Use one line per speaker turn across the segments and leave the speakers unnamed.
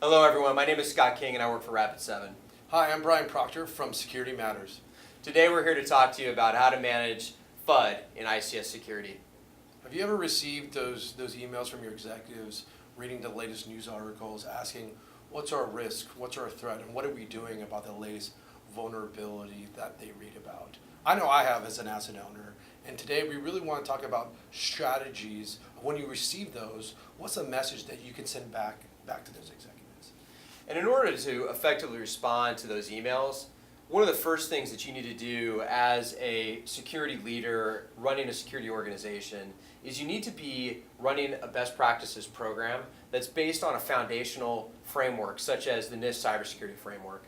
Hello everyone, my name is Scott King and I work for Rapid7.
Hi, I'm Brian Proctor from SecurityMatters.
Today we're here to talk to you about how to manage F.U.D in ICS security.
Have you ever received those emails from your executives reading the latest news articles asking what's our risk, what's our threat, and what are we doing about the latest vulnerability that they read about? I know I have as an asset owner, and today we really want to talk about strategies of when you receive those, what's the message that you can send back to those executives?
And in order to effectively respond to those emails, one of the first things that you need to do as a security leader running a security organization is you need to be running a best practices program that's based on a foundational framework such as the NIST cybersecurity framework.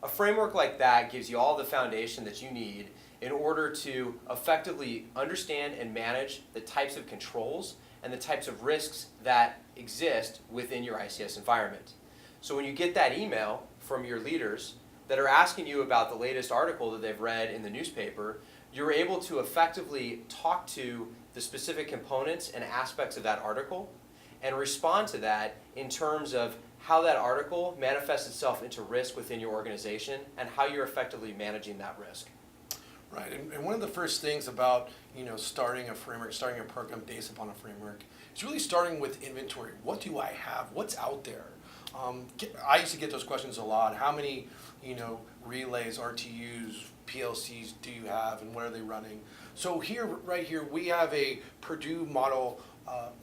A framework like that gives you all the foundation that you need in order to effectively understand and manage the types of controls and the types of risks that exist within your ICS environment. So when you get that email from your leaders that are asking you about the latest article that they've read in the newspaper, you're able to effectively talk to the specific components and aspects of that article and respond to that in terms of how that article manifests itself into risk within your organization and how you're effectively managing that risk.
Right, and one of the first things about starting a framework, starting a program based upon a framework, is really starting with inventory. What do I have? What's out there? I used to get those questions a lot. How many relays, RTUs, PLCs do you have, and what are they running? So right here, we have a Purdue model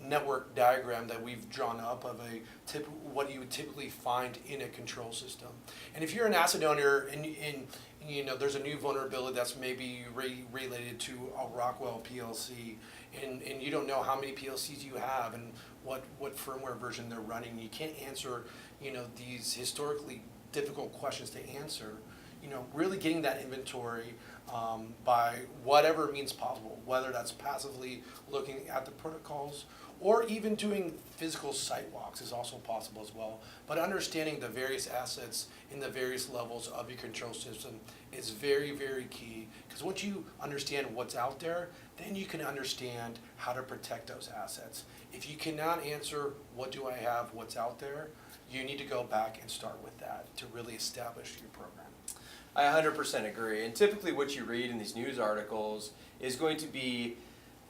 network diagram that we've drawn up of what you would typically find in a control system. And if you're an asset owner and there's a new vulnerability that's maybe related to a Rockwell PLC, and you don't know how many PLCs you have and what firmware version they're running, you can't answer these historically difficult questions to answer. Really getting that inventory by whatever means possible, whether that's passively looking at the protocols or even doing physical site walks is also possible as well. But understanding the various assets in the various levels of your control system is very, very key, because once you understand what's out there, then you can understand how to protect those assets. If you cannot answer what do I have, what's out there, you need to go back and start with that to really establish your program.
I 100% agree. And typically what you read in these news articles is going to be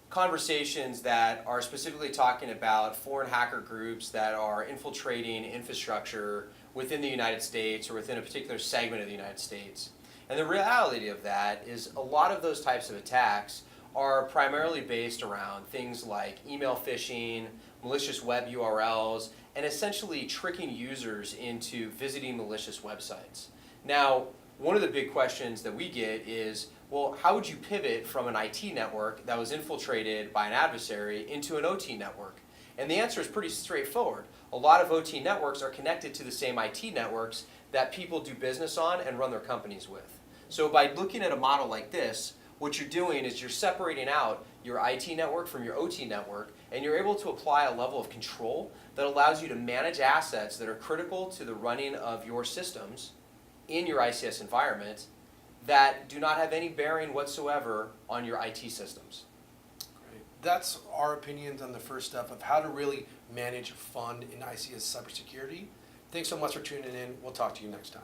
conversations that are specifically talking about foreign hacker groups that are infiltrating infrastructure within the United States or within a particular segment of the United States. And the reality of that is a lot of those types of attacks are primarily based around things like email phishing, malicious web URLs, and essentially tricking users into visiting malicious websites. Now, one of the big questions that we get is, well, how would you pivot from an IT network that was infiltrated by an adversary into an OT network? And the answer is pretty straightforward. A lot of OT networks are connected to the same IT networks that people do business on and run their companies with. So by looking at a model like this, what you're doing is you're separating out your IT network from your OT network, and you're able to apply a level of control that allows you to manage assets that are critical to the running of your systems in your ICS environment that do not have any bearing whatsoever on your IT systems.
Great. That's our opinions on the first step of how to really manage F.U.D in ICS cybersecurity. Thanks so much for tuning in. We'll talk to you next time.